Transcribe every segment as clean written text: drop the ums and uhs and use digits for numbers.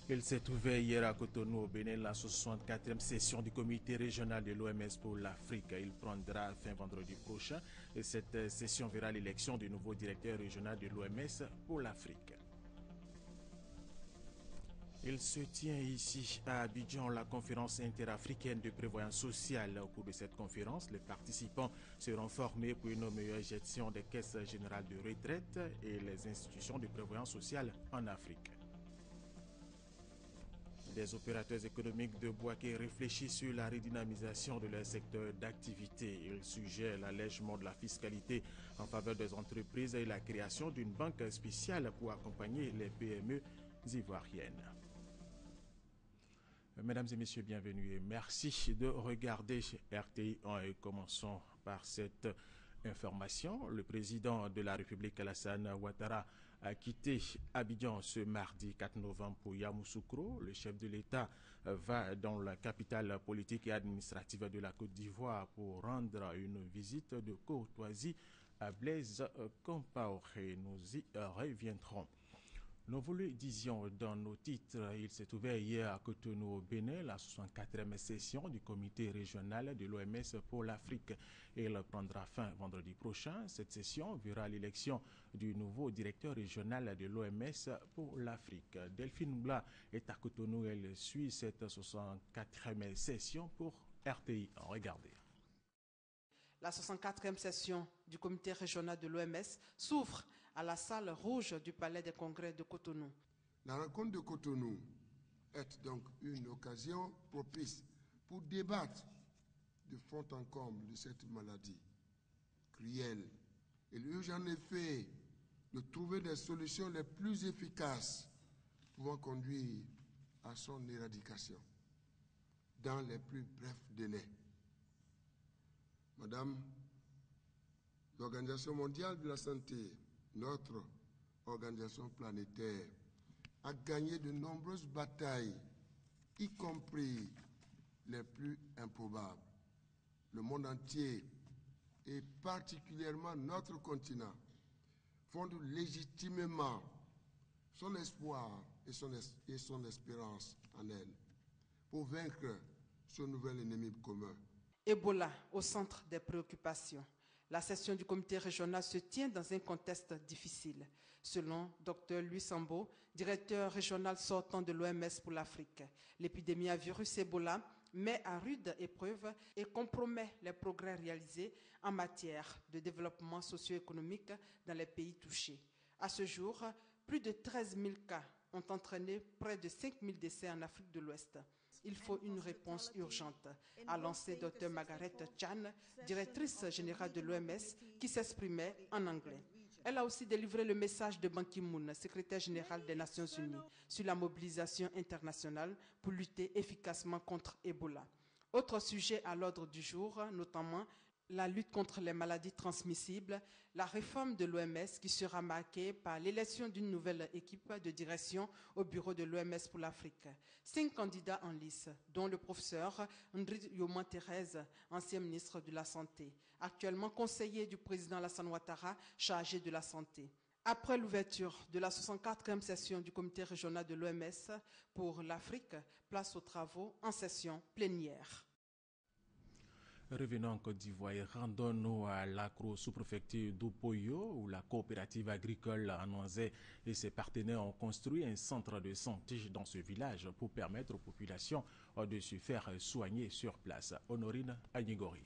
Il s'est ouvert hier à Cotonou au Bénin la 64e session du comité régional de l'OMS pour l'Afrique. Il prendra fin vendredi prochain et cette session verra l'élection du nouveau directeur régional de l'OMS pour l'Afrique. Il se tient ici à Abidjan la conférence interafricaine de prévoyance sociale. Au cours de cette conférence, les participants seront formés pour une meilleure gestion des caisses générales de retraite et les institutions de prévoyance sociale en Afrique. Des opérateurs économiques de Bouaké réfléchissent sur la redynamisation de leur secteur d'activité. Ils suggèrent l'allègement de la fiscalité en faveur des entreprises et la création d'une banque spéciale pour accompagner les PME ivoiriennes. Mesdames et messieurs, bienvenue et merci de regarder RTI 1 et commençons par cette information. Le président de la République, Alassane Ouattara, a quitté Abidjan ce mardi 4 novembre pour Yamoussoukro. Le chef de l'État va dans la capitale politique et administrative de la Côte d'Ivoire pour rendre une visite de courtoisie à Blaise Compaoré. Nous y reviendrons. Nous vous le disions dans nos titres, il s'est ouvert hier à Cotonou au Bénin la 64e session du comité régional de l'OMS pour l'Afrique. Elle prendra fin vendredi prochain. Cette session verra l'élection du nouveau directeur régional de l'OMS pour l'Afrique. Delphine Bla est à Cotonou, elle suit cette 64e session pour RTI. Regardez. La 64e session du comité régional de l'OMS s'ouvre à la salle rouge du Palais des Congrès de Cotonou. La rencontre de Cotonou est donc une occasion propice pour débattre de fond en comble de cette maladie cruelle. Il urge en effet de trouver des solutions les plus efficaces pouvant conduire à son éradication dans les plus brefs délais. Madame, l'Organisation mondiale de la santé, notre organisation planétaire, a gagné de nombreuses batailles, y compris les plus improbables. Le monde entier, et particulièrement notre continent, fonde légitimement son espoir et son espérance en elle pour vaincre ce nouvel ennemi commun. Ebola au centre des préoccupations. La session du comité régional se tient dans un contexte difficile, selon Dr Louis Sambo, directeur régional sortant de l'OMS pour l'Afrique. L'épidémie à virus Ebola met à rude épreuve et compromet les progrès réalisés en matière de développement socio-économique dans les pays touchés. À ce jour, plus de 13 000 cas ont entraîné près de 5 000 décès en Afrique de l'Ouest. Il faut une réponse urgente, a lancé Dr Margaret Chan, directrice générale de l'OMS, qui s'exprimait en anglais. Elle a aussi délivré le message de Ban Ki-moon, secrétaire général des Nations Unies, sur la mobilisation internationale pour lutter efficacement contre Ebola. Autre sujet à l'ordre du jour, notamment la lutte contre les maladies transmissibles, la réforme de l'OMS qui sera marquée par l'élection d'une nouvelle équipe de direction au bureau de l'OMS pour l'Afrique. 5 candidats en lice, dont le professeur Ndri Yoma Thérèse, ancien ministre de la Santé, actuellement conseiller du président Alassane Ouattara, chargé de la Santé. Après l'ouverture de la 64e session du comité régional de l'OMS pour l'Afrique, place aux travaux en session plénière. Revenons en Côte d'Ivoire et rendons-nous à l'Accro sous-préfecture d'Upoyo où la coopérative agricole Anoisé et ses partenaires ont construit un centre de santé dans ce village pour permettre aux populations de se faire soigner sur place. Honorine Agnigori.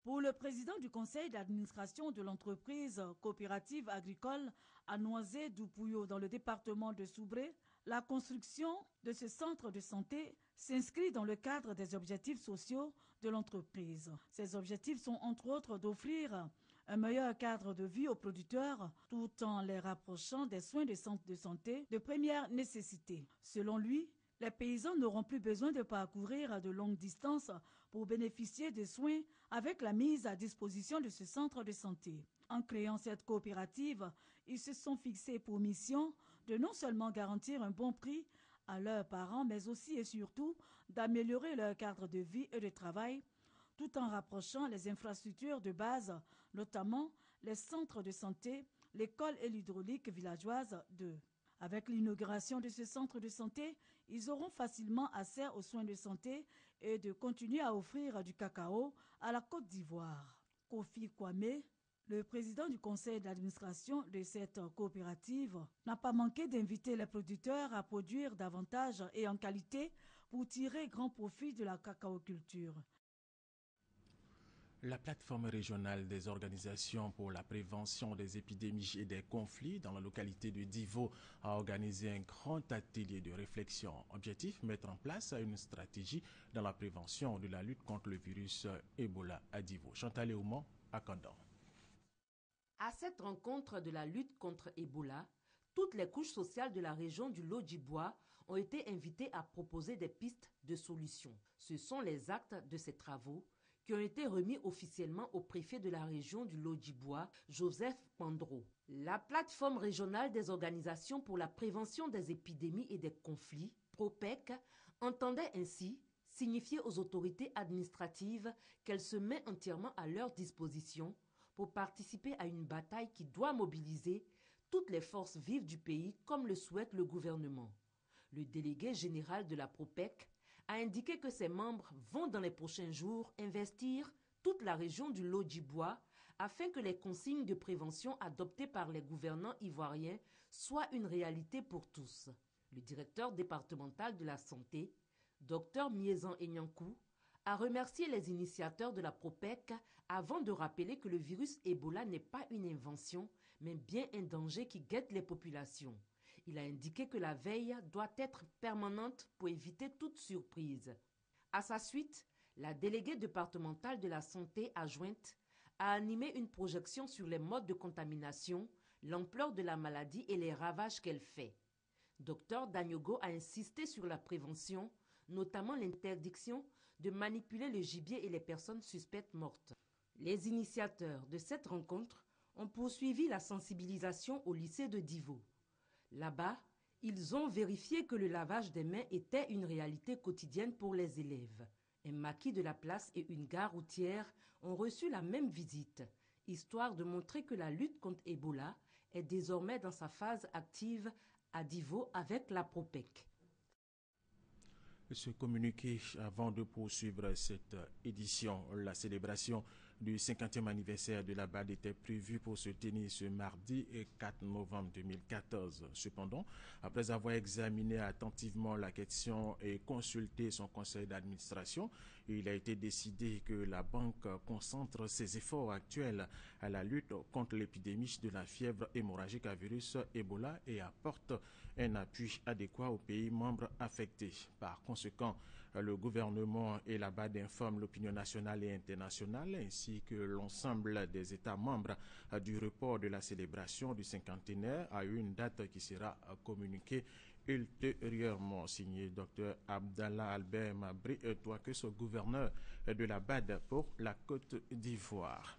Pour le président du conseil d'administration de l'entreprise coopérative agricole Anoisé d'Upoyo dans le département de Soubré, la construction de ce centre de santé s'inscrit dans le cadre des objectifs sociaux de l'entreprise. Ces objectifs sont entre autres d'offrir un meilleur cadre de vie aux producteurs tout en les rapprochant des soins de centres de santé de première nécessité. Selon lui, les paysans n'auront plus besoin de parcourir de longues distances pour bénéficier des soins avec la mise à disposition de ce centre de santé. En créant cette coopérative, ils se sont fixés pour mission de non seulement garantir un bon prix à leurs parents, mais aussi et surtout d'améliorer leur cadre de vie et de travail, tout en rapprochant les infrastructures de base, notamment les centres de santé, l'école et l'hydraulique villageoise d'eux. Avec l'inauguration de ce centre de santé, ils auront facilement accès aux soins de santé et de continuer à offrir du cacao à la Côte d'Ivoire. Kofi Kwame, le président du conseil d'administration de cette coopérative, n'a pas manqué d'inviter les producteurs à produire davantage et en qualité pour tirer grand profit de la cacaoculture. La plateforme régionale des organisations pour la prévention des épidémies et des conflits dans la localité de Divo a organisé un grand atelier de réflexion. Objectif, mettre en place une stratégie dans la prévention de la lutte contre le virus Ebola à Divo. Chantal Oumon à Kandan. À cette rencontre de la lutte contre Ebola, toutes les couches sociales de la région du Lodjiboua ont été invitées à proposer des pistes de solutions. Ce sont les actes de ces travaux qui ont été remis officiellement au préfet de la région du Lodjiboua, Joseph Pandro. La plateforme régionale des organisations pour la prévention des épidémies et des conflits, PROPEC, entendait ainsi signifier aux autorités administratives qu'elle se met entièrement à leur disposition pour participer à une bataille qui doit mobiliser toutes les forces vives du pays comme le souhaite le gouvernement. Le délégué général de la PROPEC a indiqué que ses membres vont dans les prochains jours investir toute la région du Lodjiboua afin que les consignes de prévention adoptées par les gouvernants ivoiriens soient une réalité pour tous. Le directeur départemental de la santé, Dr Miezan Enyankou, a remercié les initiateurs de la PROPEC avant de rappeler que le virus Ebola n'est pas une invention, mais bien un danger qui guette les populations. Il a indiqué que la veille doit être permanente pour éviter toute surprise. À sa suite, la déléguée départementale de la santé adjointe a animé une projection sur les modes de contamination, l'ampleur de la maladie et les ravages qu'elle fait. Dr Danyogo a insisté sur la prévention, notamment l'interdiction de manipuler le gibier et les personnes suspectes mortes. Les initiateurs de cette rencontre ont poursuivi la sensibilisation au lycée de Divo. Là-bas, ils ont vérifié que le lavage des mains était une réalité quotidienne pour les élèves. Un maquis de la place et une gare routière ont reçu la même visite, histoire de montrer que la lutte contre Ebola est désormais dans sa phase active à Divo avec la PROPEC. Ce communiqué avant de poursuivre cette édition. La célébration du 50e anniversaire de la BAD était prévue pour se tenir ce mardi 4 novembre 2014. Cependant, après avoir examiné attentivement la question et consulté son conseil d'administration, il a été décidé que la banque concentre ses efforts actuels à la lutte contre l'épidémie de la fièvre hémorragique à virus Ebola et apporte un appui adéquat aux pays membres affectés. Par conséquent, le gouvernement et la BAD informent l'opinion nationale et internationale ainsi que l'ensemble des États membres du report de la célébration du cinquantenaire à une date qui sera communiquée ultérieurement. Signé Dr Abdallah Albert Mabri, Touakeso, gouverneur de la BAD pour la Côte d'Ivoire.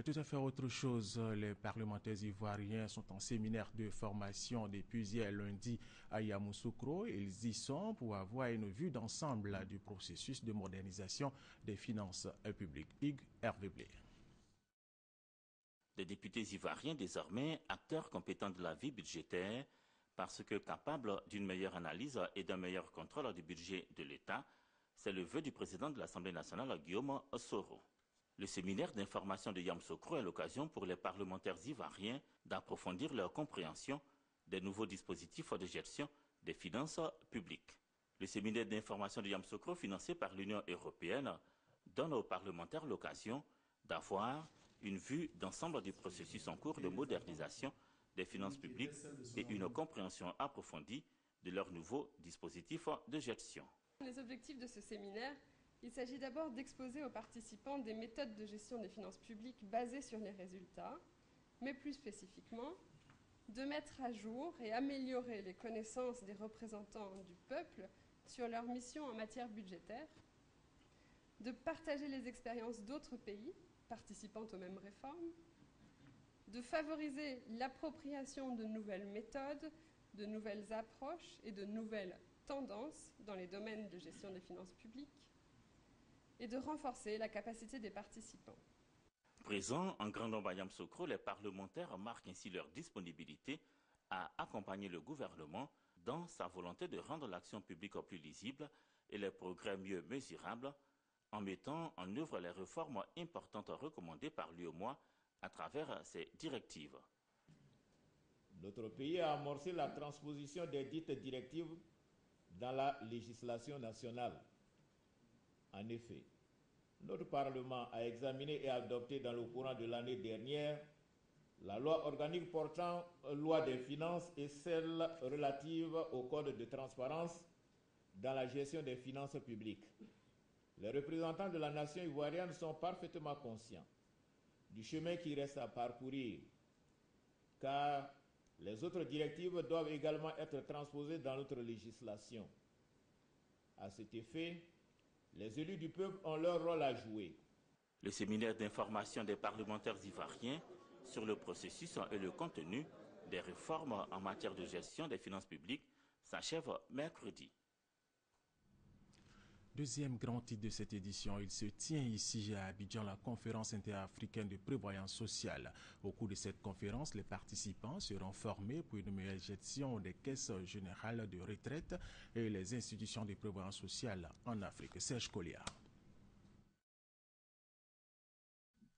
Tout à fait autre chose, les parlementaires ivoiriens sont en séminaire de formation depuis hier lundi à Yamoussoukro. Ils y sont pour avoir une vue d'ensemble du processus de modernisation des finances publiques. Hugues Hervé Blé. Des députés ivoiriens désormais acteurs compétents de la vie budgétaire parce que capables d'une meilleure analyse et d'un meilleur contrôle du budget de l'État, c'est le vœu du président de l'Assemblée nationale, Guillaume Soro. Le séminaire d'information de Yamoussoukro est l'occasion pour les parlementaires ivoiriens d'approfondir leur compréhension des nouveaux dispositifs de gestion des finances publiques. Le séminaire d'information de Yamoussoukro, financé par l'Union européenne, donne aux parlementaires l'occasion d'avoir une vue d'ensemble du processus en cours de modernisation des finances publiques et une compréhension approfondie de leurs nouveaux dispositifs de gestion. Les objectifs de ce séminaire, il s'agit d'abord d'exposer aux participants des méthodes de gestion des finances publiques basées sur les résultats, mais plus spécifiquement, de mettre à jour et améliorer les connaissances des représentants du peuple sur leur mission en matière budgétaire, de partager les expériences d'autres pays participant aux mêmes réformes, de favoriser l'appropriation de nouvelles méthodes, de nouvelles approches et de nouvelles tendances dans les domaines de gestion des finances publiques, et de renforcer la capacité des participants. Présents en grand nombre à Yamoussoukro, les parlementaires marquent ainsi leur disponibilité a accompagné le gouvernement dans sa volonté de rendre l'action publique plus lisible et les progrès mieux mesurables en mettant en œuvre les réformes importantes recommandées par l'UEMOA à travers ses directives. Notre pays a amorcé la transposition des dites directives dans la législation nationale. En effet, notre Parlement a examiné et adopté dans le courant de l'année dernière la loi organique portant loi des finances et celle relative au code de transparence dans la gestion des finances publiques. Les représentants de la nation ivoirienne sont parfaitement conscients du chemin qui reste à parcourir, car les autres directives doivent également être transposées dans notre législation. À cet effet, les élus du peuple ont leur rôle à jouer. Le séminaire d'information des parlementaires ivoiriens sur le processus et le contenu des réformes en matière de gestion des finances publiques s'achève mercredi. Deuxième grand titre de cette édition, il se tient ici à Abidjan la conférence interafricaine de prévoyance sociale. Au cours de cette conférence, les participants seront formés pour une meilleure gestion des caisses générales de retraite et les institutions de prévoyance sociale en Afrique. Serge Colliard.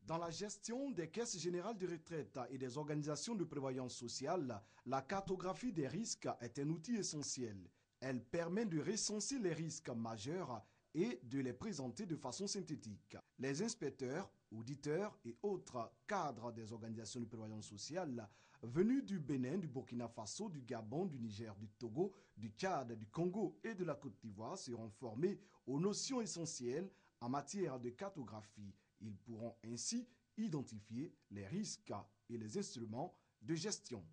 Dans la gestion des caisses générales de retraite et des organisations de prévoyance sociale, la cartographie des risques est un outil essentiel. Elle permet de recenser les risques majeurs et de les présenter de façon synthétique. Les inspecteurs, auditeurs et autres cadres des organisations de prévoyance sociale venus du Bénin, du Burkina Faso, du Gabon, du Niger, du Togo, du Tchad, du Congo et de la Côte d'Ivoire seront formés aux notions essentielles en matière de cartographie. Ils pourront ainsi identifier les risques et les instruments de gestion.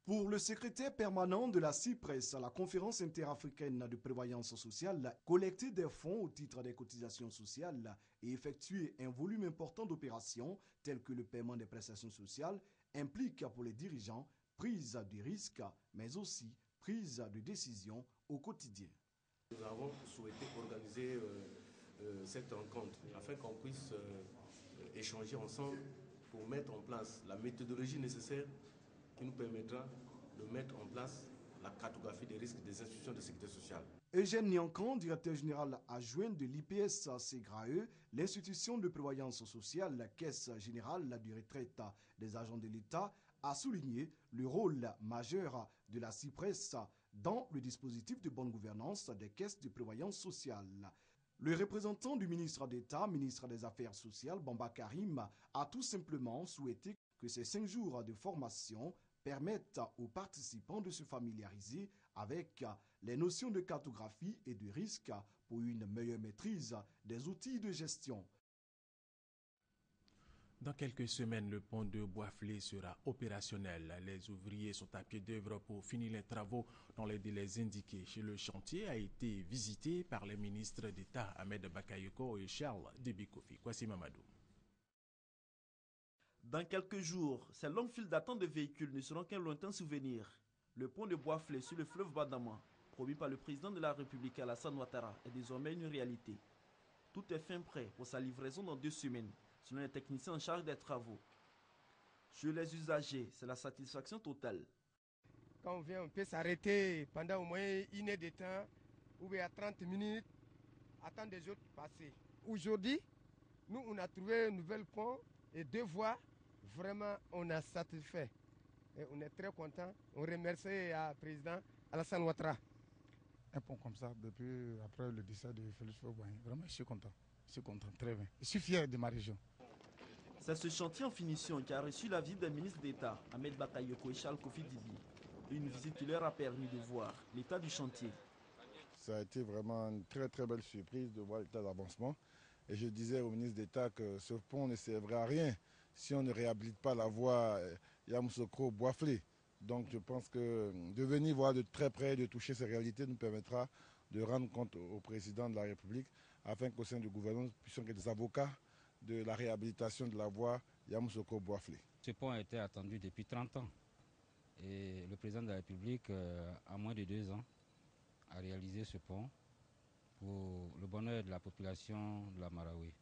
Pour le secrétaire permanent de la CIPRES, la conférence interafricaine de prévoyance sociale, collecter des fonds au titre des cotisations sociales et effectuer un volume important d'opérations telles que le paiement des prestations sociales implique pour les dirigeants prise de risques, mais aussi prise de décisions au quotidien. Nous avons souhaité organiser cette rencontre afin qu'on puisse échanger ensemble pour mettre en place la méthodologie nécessaire qui nous permettra de mettre en place la cartographie des risques des institutions de sécurité sociale. Eugène Niankan, directeur général adjoint de l'IPS-SEGRAE, l'institution de prévoyance sociale, la Caisse générale de retraite des agents de l'État, a souligné le rôle majeur de la CIPRES dans le dispositif de bonne gouvernance des caisses de prévoyance sociale. Le représentant du ministre d'État, ministre des Affaires sociales, Bamba Karim, a tout simplement souhaité que ces 5 jours de formation permettent aux participants de se familiariser avec les notions de cartographie et de risque pour une meilleure maîtrise des outils de gestion. Dans quelques semaines, le pont de Boisflé sera opérationnel. Les ouvriers sont à pied d'œuvre pour finir les travaux dans les délais indiqués. Le chantier a été visité par les ministres d'État Ahmed Bakayoko et Charles Debikofi. Kwasi Mamadou. Dans quelques jours, ces longues files d'attente de véhicules ne seront qu'un lointain souvenir. Le pont de Boisflé sur le fleuve Badama, promis par le président de la République Alassane Ouattara, est désormais une réalité. Tout est fin prêt pour sa livraison dans 2 semaines, selon les techniciens en charge des travaux. Chez les usagers, c'est la satisfaction totale. Quand on vient, on peut s'arrêter pendant au moins 1 heure de temps, ou bien 30 minutes, attendre des autres passer. Aujourd'hui, nous, on a trouvé un nouvel pont et 2 voies. Vraiment, on a satisfait. Et on est très content. On remercie le président Alassane Ouattara. Un pont comme ça, depuis après le décès de Félix Faure-Boigny. Vraiment, je suis content. Je suis content, très bien. Je suis fier de ma région. C'est ce chantier en finition qui a reçu la visite des ministres d'État, Ahmed Bakayoko et Charles Kofi Dibi. Une visite qui leur a permis de voir l'état du chantier. Ça a été vraiment une très très belle surprise de voir l'état d'avancement. Et je disais au ministre d'État que ce pont ne servirait à rien si on ne réhabilite pas la voie Yamoussoukro-Boisflé. Donc je pense que de venir voir de très près, de toucher ces réalités nous permettra de rendre compte au président de la République afin qu'au sein du gouvernement, nous puissions être des avocats de la réhabilitation de la voie Yamoussoukro-Boisflé. Ce pont a été attendu depuis 30 ans. Et le président de la République, à moins de 2 ans, a réalisé ce pont pour le bonheur de la population de la Marawi.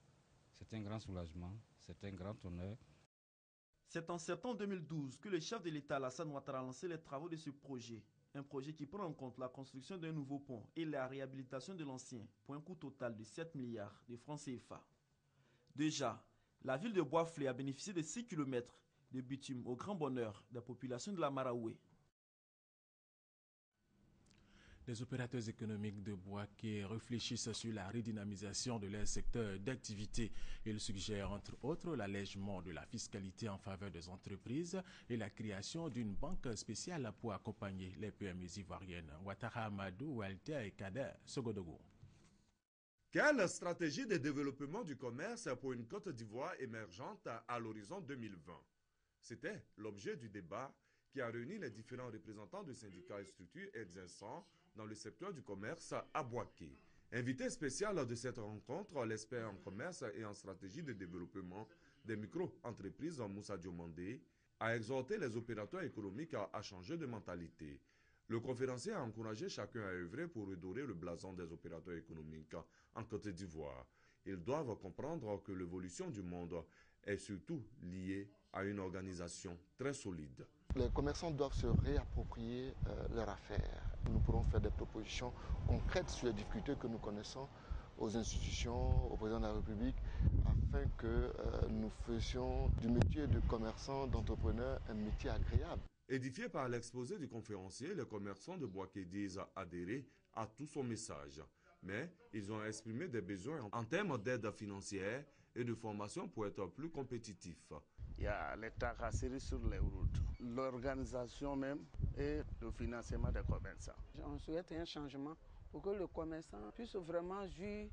C'est un grand soulagement, c'est un grand honneur. C'est en septembre 2012 que le chef de l'État Alassane Ouattara a lancé les travaux de ce projet. Un projet qui prend en compte la construction d'un nouveau pont et la réhabilitation de l'ancien pour un coût total de 7 milliards de francs CFA. Déjà, la ville de Boisflé a bénéficié de 6 km de bitume au grand bonheur des populations de la Maraoué. Les opérateurs économiques de Bouaké réfléchissent sur la redynamisation de leur secteur d'activité. Ils suggèrent entre autres l'allègement de la fiscalité en faveur des entreprises et la création d'une banque spéciale pour accompagner les PME ivoiriennes. Ouattara Amadou, Walter et Kader Sogodogo. Quelle stratégie de développement du commerce pour une Côte d'Ivoire émergente à l'horizon 2020? C'était l'objet du débat qui a réuni les différents représentants de syndicats et structures exerçant dans le secteur du commerce à Bouaké. Invité spécial de cette rencontre, l'expert en commerce et en stratégie de développement des micro-entreprises Moussa Diomandé a exhorté les opérateurs économiques à changer de mentalité. Le conférencier a encouragé chacun à œuvrer pour redorer le blason des opérateurs économiques en Côte d'Ivoire. Ils doivent comprendre que l'évolution du monde est surtout liée à une organisation très solide. Les commerçants doivent se réapproprier leur affaire. Nous pourrons faire des propositions concrètes sur les difficultés que nous connaissons aux institutions, au président de la République, afin que nous fassions du métier de commerçant, d'entrepreneur, un métier agréable. Édifiés par l'exposé du conférencier, les commerçants de Bouaké disent adhérer à tout son message. Mais ils ont exprimé des besoins en termes d'aide financière et de formation pour être plus compétitifs. Il y a les tracasseries sur les routes, l'organisation même et le financement des commerçants. On souhaite un changement pour que le commerçant puisse vraiment jouir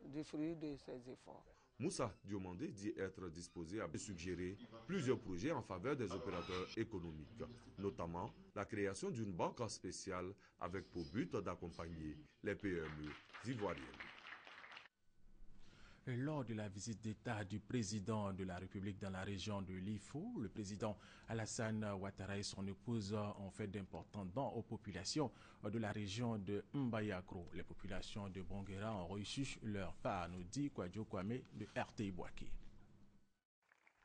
du fruit de ses efforts. Moussa Diomandé dit être disposé à suggérer plusieurs projets en faveur des opérateurs économiques, notamment la création d'une banque spéciale avec pour but d'accompagner les PME ivoiriennes. Lors de la visite d'État du président de la République dans la région de l'Ifo, le président Alassane Ouattara et son épouse ont fait d'importants dons aux populations de la région de Mbayakro. Les populations de Bonguera ont reçu leur part, nous dit Kwadjo Kwame de RTI Bouaké.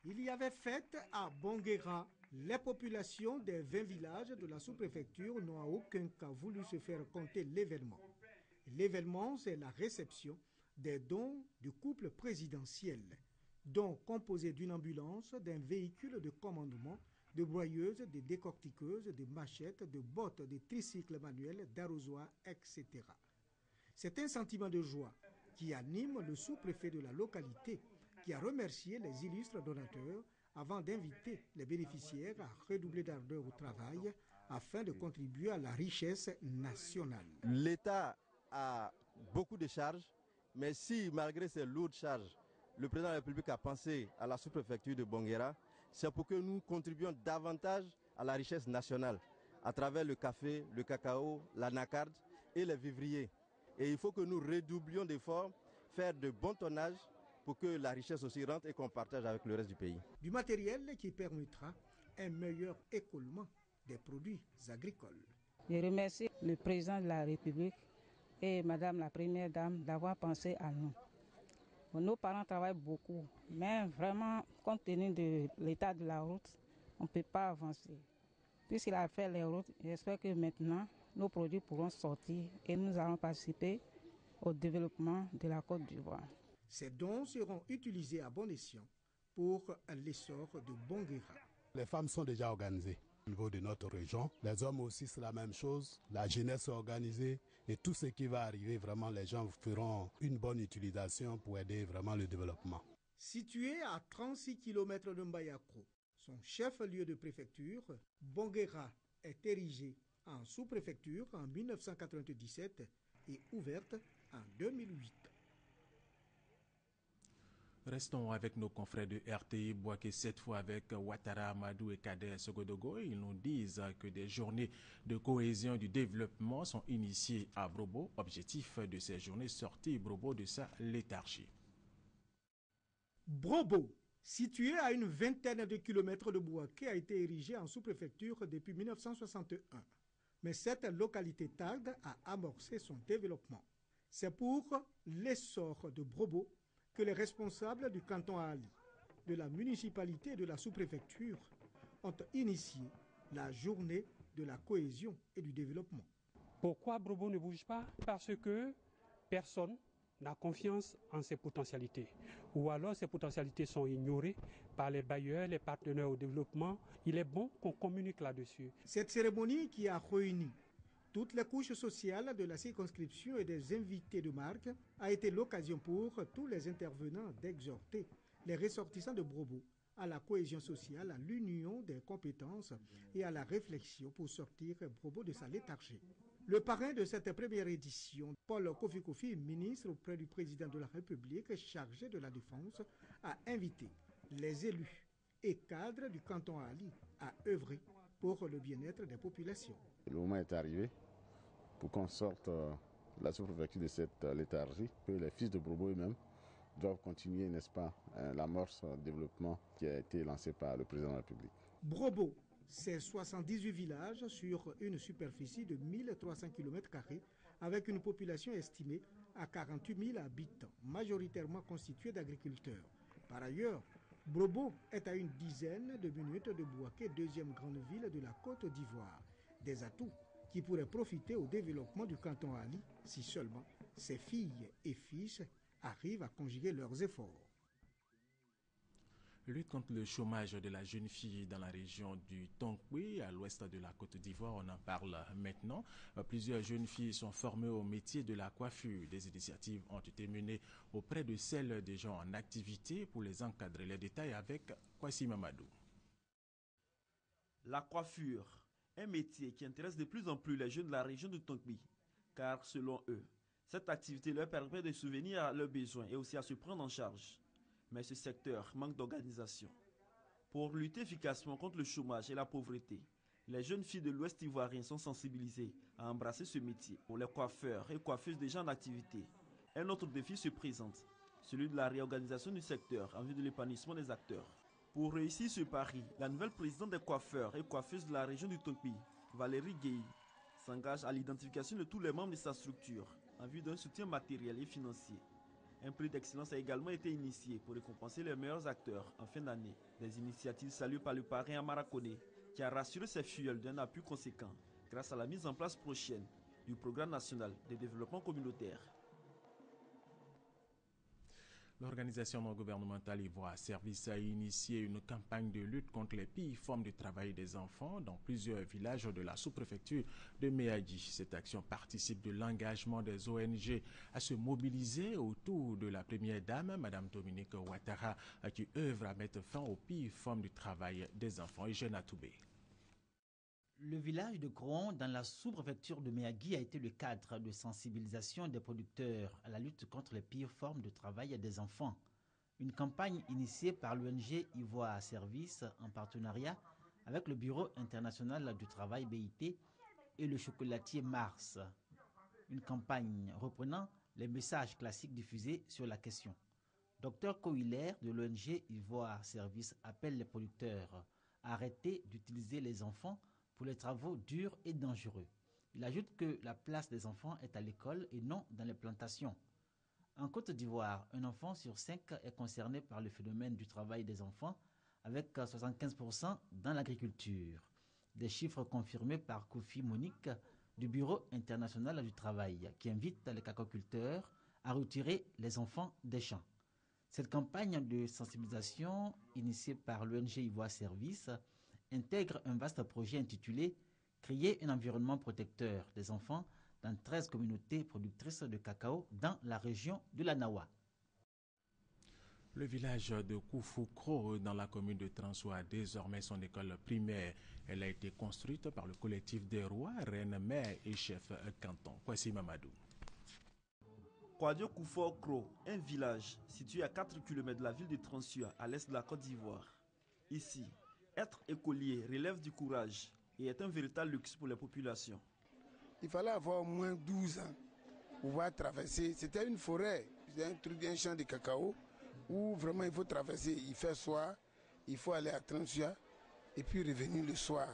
Il y avait fête à Bonguera. Les populations des 20 villages de la sous-préfecture n'ont à aucun cas voulu se faire compter l'événement. L'événement, c'est la réception des dons du couple présidentiel, dons composés d'une ambulance, d'un véhicule de commandement, de broyeuses, de décortiqueuses, de machettes, de bottes, de tricycles manuels, d'arrosoirs, etc. C'est un sentiment de joie qui anime le sous-préfet de la localité, qui a remercié les illustres donateurs avant d'inviter les bénéficiaires à redoubler d'ardeur au travail afin de contribuer à la richesse nationale. L'État a beaucoup de charges, mais si, malgré ces lourdes charges, le président de la République a pensé à la sous-préfecture de Bonguera, c'est pour que nous contribuions davantage à la richesse nationale, à travers le café, le cacao, la nacarde et les vivriers. Et il faut que nous redoublions d'efforts, faire de bons tonnages pour que la richesse aussi rentre et qu'on partage avec le reste du pays. Du matériel qui permettra un meilleur écoulement des produits agricoles. Je remercie le président de la République et Madame la Première Dame d'avoir pensé à nous. Nos parents travaillent beaucoup, mais vraiment, compte tenu de l'état de la route, on ne peut pas avancer. Puisqu'il a fait les routes, j'espère que maintenant, nos produits pourront sortir et nous allons participer au développement de la Côte d'Ivoire. Ces dons seront utilisés à bon escient pour l'essor de Bonguera. Les femmes sont déjà organisées au niveau de notre région. Les hommes aussi, c'est la même chose. La jeunesse est organisée et tout ce qui va arriver, vraiment, les gens feront une bonne utilisation pour aider vraiment le développement. Situé à 36 km de Mbayakro, son chef-lieu de préfecture, Bonguera est érigé en sous-préfecture en 1997 et ouverte en 2008. Restons avec nos confrères de RTI Bouaké, cette fois avec Ouattara Amadou et Kader Sogodogo. Ils nous disent que des journées de cohésion du développement sont initiées à Brobo. Objectif de ces journées, sortir Brobo de sa léthargie. Brobo, situé à une vingtaine de kilomètres de Bouaké, a été érigé en sous-préfecture depuis 1961. Mais cette localité tarde à amorcer son développement. C'est pour l'essor de Brobo que les responsables du canton Ali de la municipalité et de la sous-préfecture ont initié la journée de la cohésion et du développement. Pourquoi Brobo ne bouge pas? Parce que personne n'a confiance en ses potentialités. Ou alors ces potentialités sont ignorées par les bailleurs, les partenaires au développement. Il est bon qu'on communique là-dessus. Cette cérémonie qui a réuni toutes les couches sociales de la circonscription et des invités de marque a été l'occasion pour tous les intervenants d'exhorter les ressortissants de Brobo à la cohésion sociale, à l'union des compétences et à la réflexion pour sortir Brobo de sa léthargie. Le parrain de cette première édition, Paul Kofi, ministre auprès du président de la République chargé de la Défense, a invité les élus et cadres du canton Ali à œuvrer pour le bien-être des populations. Le moment est arrivé pour qu'on sorte la sous-préfecture de cette léthargie, que les fils de Brobo eux-mêmes doivent continuer, n'est-ce pas, l'amorce du développement qui a été lancé par le président de la République. Brobo, c'est 78 villages sur une superficie de 1300 km² avec une population estimée à 48 000 habitants, majoritairement constituée d'agriculteurs. Par ailleurs, Brobo est à une dizaine de minutes de Bouaké, deuxième grande ville de la Côte d'Ivoire. Des atouts qui pourraient profiter au développement du canton Ali si seulement ses filles et fils arrivent à conjuguer leurs efforts. Lutte contre le chômage de la jeune fille dans la région du Tonkoué, à l'ouest de la Côte d'Ivoire, on en parle maintenant. Plusieurs jeunes filles sont formées au métier de la coiffure. Des initiatives ont été menées auprès de celles des gens en activité pour les encadrer. Les détails avec Kwasi Mamadou. La coiffure, un métier qui intéresse de plus en plus les jeunes de la région du Tonkoué, car selon eux, cette activité leur permet de subvenir à leurs besoins et aussi à se prendre en charge. Mais ce secteur manque d'organisation. Pour lutter efficacement contre le chômage et la pauvreté, les jeunes filles de l'Ouest ivoirien sont sensibilisées à embrasser ce métier. Pour les coiffeurs et coiffeuses déjà en activité, un autre défi se présente, celui de la réorganisation du secteur en vue de l'épanouissement des acteurs. Pour réussir ce pari, la nouvelle présidente des coiffeurs et coiffeuses de la région du Tonkoué, Valérie Gueye, s'engage à l'identification de tous les membres de sa structure en vue d'un soutien matériel et financier. Un prix d'excellence a également été initié pour récompenser les meilleurs acteurs en fin d'année. Des initiatives saluées par le parrain Amara Koné, qui a rassuré ses filleuls d'un appui conséquent grâce à la mise en place prochaine du programme national de développement communautaire. L'organisation non gouvernementale Ivoire Service a initié une campagne de lutte contre les pires formes de travail des enfants dans plusieurs villages de la sous-préfecture de Méadi. Cette action participe de l'engagement des ONG à se mobiliser autour de la première dame, Mme Dominique Ouattara, qui œuvre à mettre fin aux pires formes de travail des enfants. Eugène Atoubé. Le village de Kron, dans la sous-préfecture de Méagui, a été le cadre de sensibilisation des producteurs à la lutte contre les pires formes de travail des enfants. Une campagne initiée par l'ONG Ivoire Service en partenariat avec le Bureau international du travail BIT et le chocolatier Mars. Une campagne reprenant les messages classiques diffusés sur la question. Dr Cohiller de l'ONG Ivoire Service appelle les producteurs à arrêter d'utiliser les enfants pour les travaux durs et dangereux. Il ajoute que la place des enfants est à l'école et non dans les plantations. En Côte d'Ivoire, un enfant sur 5 est concerné par le phénomène du travail des enfants, avec 75% dans l'agriculture. Des chiffres confirmés par Kofi Monique du Bureau international du travail, qui invite les cacaculteurs à retirer les enfants des champs. Cette campagne de sensibilisation, initiée par l'ONG Ivoire Service, intègre un vaste projet intitulé « Créer un environnement protecteur des enfants dans 13 communautés productrices de cacao dans la région de la Nawa ». Le village de Koufoukro, dans la commune de Transoa, a désormais son école primaire. Elle a été construite par le collectif des rois, reines, mères et chefs canton. Kwasi Mamadou. Kwadio Koufoukro, un village situé à 4 km de la ville de Transoa, à l'est de la Côte d'Ivoire. Ici, être écolier relève du courage et est un véritable luxe pour les populations. Il fallait avoir au moins 12 ans pour pouvoir traverser. C'était une forêt, c'était un champ de cacao où vraiment il faut traverser. Il fait soir, il faut aller à Transoa et puis revenir le soir.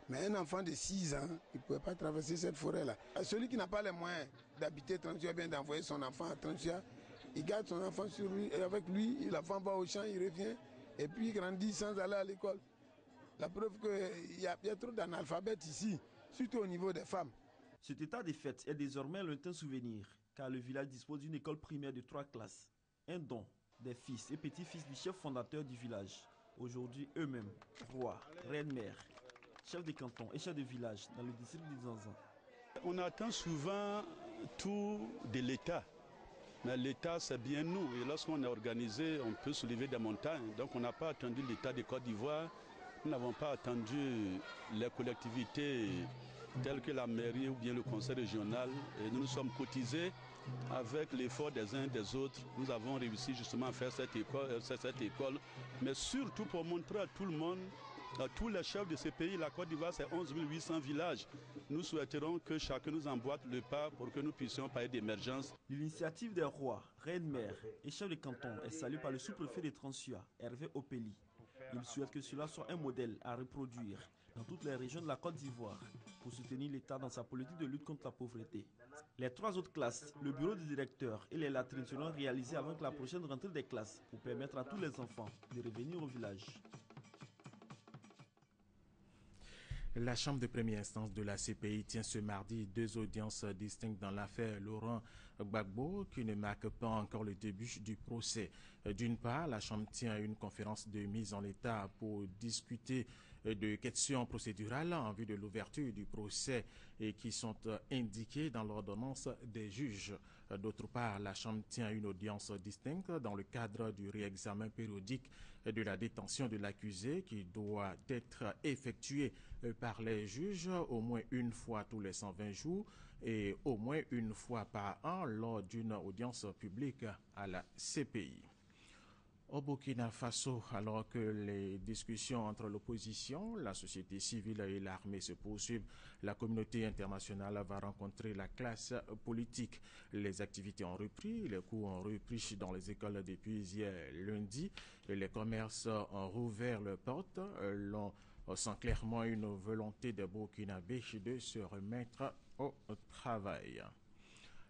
Mais un enfant de 6 ans, il ne pouvait pas traverser cette forêt-là. Celui qui n'a pas les moyens d'habiter Transoa, bien d'envoyer son enfant à Transoa, il garde son enfant sur lui et avec lui, l'enfant va au champ, il revient. et puis ils grandissent sans aller à l'école. La preuve qu'il y a trop d'analphabètes ici, surtout au niveau des femmes. Cet état des fêtes est désormais un lointain souvenir, car le village dispose d'une école primaire de 3 classes. Un don des fils et petits-fils du chef fondateur du village. Aujourd'hui, eux-mêmes, rois, reines-mères, chefs de canton et chefs de village dans le district d'Inzanzan. On attend souvent tout de l'État. Mais l'État, c'est bien nous. Et lorsqu'on est organisé, on peut soulever des montagnes. Donc on n'a pas attendu l'État de Côte d'Ivoire. Nous n'avons pas attendu les collectivités telles que la mairie ou bien le conseil régional. Et nous nous sommes cotisés avec l'effort des uns et des autres. Nous avons réussi justement à faire cette école. Mais surtout pour montrer à tout le monde, à tous les chefs de ce pays, la Côte d'Ivoire, c'est 11 800 villages. Nous souhaiterons que chacun nous emboîte le pas pour que nous puissions parler d'émergence. L'initiative des rois, reines-mères et chefs de canton est saluée par le sous-préfet de Transua, Hervé Opeli. Il souhaite que cela soit un modèle à reproduire dans toutes les régions de la Côte d'Ivoire pour soutenir l'État dans sa politique de lutte contre la pauvreté. Les 3 autres classes, le bureau du directeur et les latrines seront réalisées avant la prochaine rentrée des classes pour permettre à tous les enfants de revenir au village. La Chambre de première instance de la CPI tient ce mardi 2 audiences distinctes dans l'affaire Laurent Gbagbo qui ne marque pas encore le début du procès. D'une part, la Chambre tient une conférence de mise en état pour discuter de questions procédurales en vue de l'ouverture du procès et qui sont indiquées dans l'ordonnance des juges. D'autre part, la Chambre tient une audience distincte dans le cadre du réexamen périodique de la détention de l'accusé qui doit être effectué par les juges au moins une fois tous les 120 jours et au moins une fois par an lors d'une audience publique à la CPI. Au Burkina Faso, alors que les discussions entre l'opposition, la société civile et l'armée se poursuivent, la communauté internationale va rencontrer la classe politique. Les activités ont repris, les cours ont repris dans les écoles depuis hier lundi, et les commerces ont rouvert leurs portes. L'on sent clairement une volonté des Burkinabés de se remettre au travail.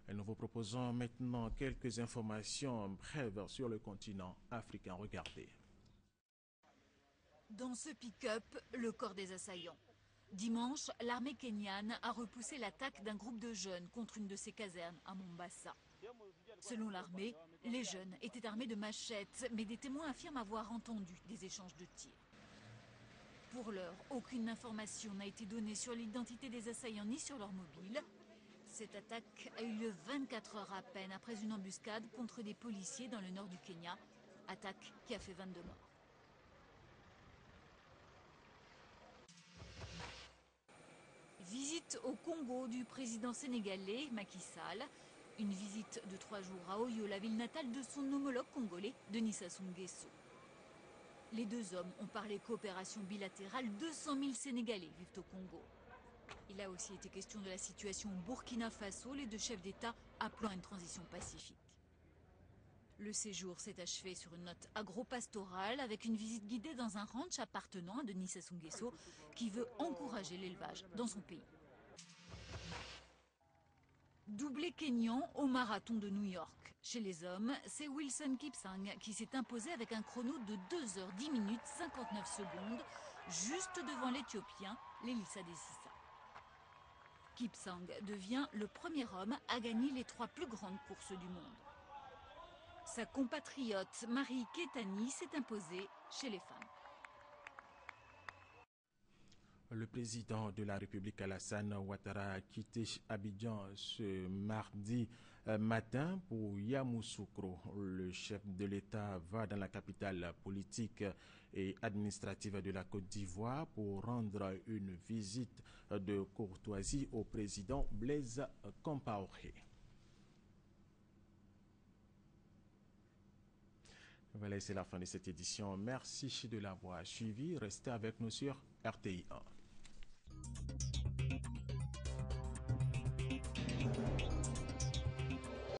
Et nous vous proposons maintenant quelques informations brèves sur le continent africain. Regardez. Dans ce pick-up, le corps des assaillants. Dimanche, l'armée kenyane a repoussé l'attaque d'un groupe de jeunes contre une de ses casernes à Mombasa. Selon l'armée, les jeunes étaient armés de machettes, mais des témoins affirment avoir entendu des échanges de tirs. Pour l'heure, aucune information n'a été donnée sur l'identité des assaillants ni sur leur mobile. Cette attaque a eu lieu 24 heures à peine après une embuscade contre des policiers dans le nord du Kenya. Attaque qui a fait 22 morts. Visite au Congo du président sénégalais Macky Sall. Une visite de 3 jours à Oyo, la ville natale de son homologue congolais, Denis Sassou Nguesso. Les deux hommes ont parlé coopération bilatérale. 200 000 Sénégalais vivent au Congo. Il a aussi été question de la situation au Burkina Faso, les deux chefs d'État appelant à une transition pacifique. Le séjour s'est achevé sur une note agro-pastorale avec une visite guidée dans un ranch appartenant à Denis Sassou Nguesso qui veut encourager l'élevage dans son pays. Doublé kényan au marathon de New York. Chez les hommes, c'est Wilson Kipsang qui s'est imposé avec un chrono de 2 heures 10 minutes 59 secondes, juste devant l'Éthiopien Lelisa Desissa. Kipsang devient le premier homme à gagner les 3 plus grandes courses du monde. Sa compatriote Marie Ketani s'est imposée chez les femmes. Le président de la République Alassane Ouattara a quitté Abidjan ce mardi matin pour Yamoussoukro. Le chef de l'État va dans la capitale politique et administrative de la Côte d'Ivoire pour rendre une visite de courtoisie au président Blaise Compaoré. Voilà, c'est la fin de cette édition. Merci de l'avoir suivi. Restez avec nous sur RTI 1.